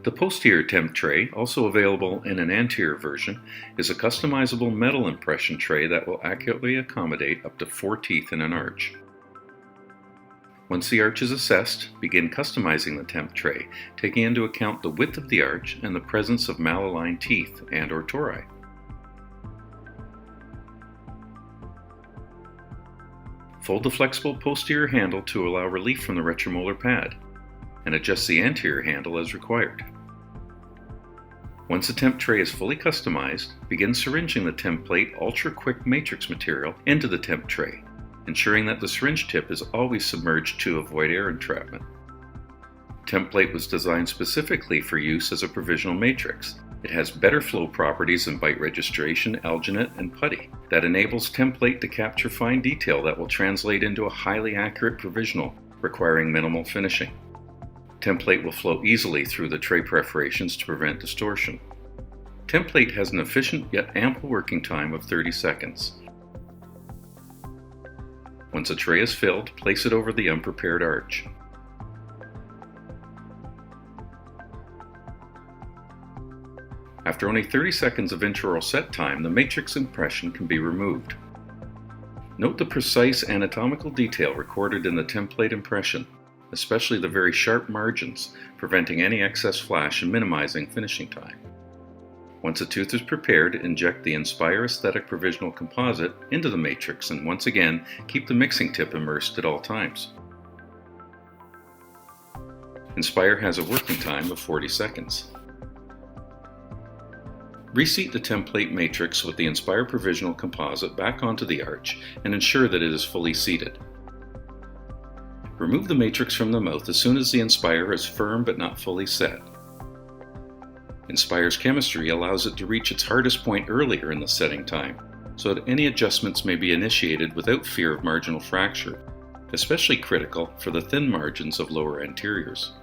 The posterior temp tray, also available in an anterior version, is a customizable metal impression tray that will accurately accommodate up to 4 teeth in an arch. Once the arch is assessed, begin customizing the temp tray, taking into account the width of the arch and the presence of malaligned teeth and/or tori. Fold the flexible posterior handle to allow relief from the retromolar pad, and adjust the anterior handle as required. Once the temp tray is fully customized, begin syringing the template ultra-quick matrix material into the temp tray, ensuring that the syringe tip is always submerged to avoid air entrapment. Template was designed specifically for use as a provisional matrix. It has better flow properties than bite registration, alginate, and putty that enables template to capture fine detail that will translate into a highly accurate provisional, requiring minimal finishing. Template will flow easily through the tray perforations to prevent distortion. Template has an efficient yet ample working time of 30 seconds. Once a tray is filled, place it over the unprepared arch. After only 30 seconds of intraoral set time, the matrix impression can be removed. Note the precise anatomical detail recorded in the template impression, especially the very sharp margins, preventing any excess flash and minimizing finishing time. Once a tooth is prepared, inject the Inspire Aesthetic Provisional Composite into the matrix and once again, keep the mixing tip immersed at all times. Inspire has a working time of 40 seconds. Reseat the template matrix with the Inspire Provisional Composite back onto the arch and ensure that it is fully seated. Remove the matrix from the mouth as soon as the Inspire is firm but not fully set. Inspire's chemistry allows it to reach its hardest point earlier in the setting time, so that any adjustments may be initiated without fear of marginal fracture, especially critical for the thin margins of lower anteriors.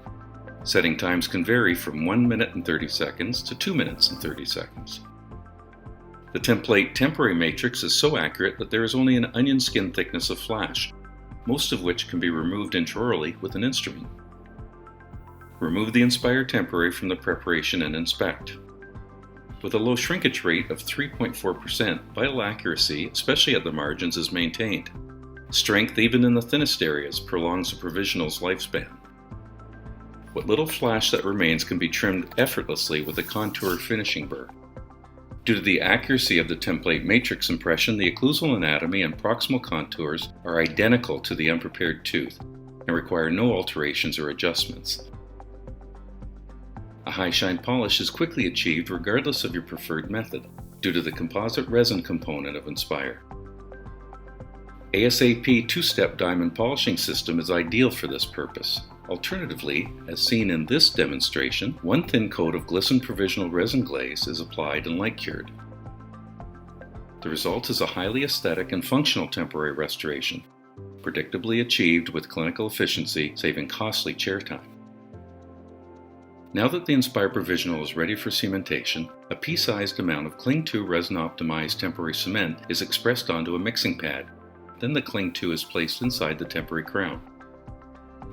Setting times can vary from 1 minute and 30 seconds to 2 minutes and 30 seconds. The template temporary matrix is so accurate that there is only an onion skin thickness of flash, most of which can be removed intraorally with an instrument. Remove the Inspire temporary from the preparation and inspect. With a low shrinkage rate of 3.4%, vital accuracy, especially at the margins, is maintained. Strength, even in the thinnest areas, prolongs the provisional's lifespan. What little flash that remains can be trimmed effortlessly with a contour finishing burr. Due to the accuracy of the template matrix impression, the occlusal anatomy and proximal contours are identical to the unprepared tooth and require no alterations or adjustments. A high shine polish is quickly achieved regardless of your preferred method, due to the composite resin component of Inspire. ASAP two-step diamond polishing system is ideal for this purpose. Alternatively, as seen in this demonstration, one thin coat of glistened provisional resin glaze is applied and light cured. The result is a highly aesthetic and functional temporary restoration, predictably achieved with clinical efficiency, saving costly chair time. Now that the Inspire Provisional is ready for cementation, a pea-sized amount of Cling 2 resin-optimized temporary cement is expressed onto a mixing pad. Then the Cling 2 is placed inside the temporary crown.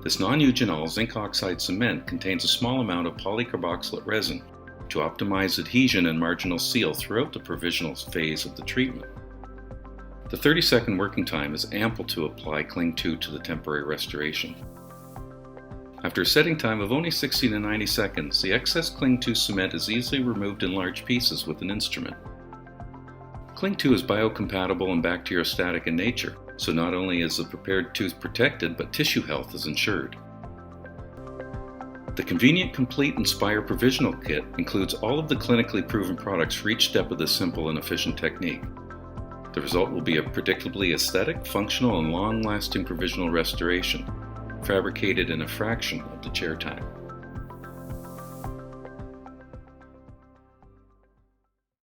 This non-eugenol zinc oxide cement contains a small amount of polycarboxylate resin to optimize adhesion and marginal seal throughout the provisional phase of the treatment. The 30-second working time is ample to apply Cling 2 to the temporary restoration. After a setting time of only 60 to 90 seconds, the excess Cling 2 cement is easily removed in large pieces with an instrument. Cling 2 is biocompatible and bacteriostatic in nature, so not only is the prepared tooth protected, but tissue health is ensured. The convenient complete Inspire Provisional Kit includes all of the clinically proven products for each step of this simple and efficient technique. The result will be a predictably aesthetic, functional, and long-lasting provisional restoration, fabricated in a fraction of the chair time.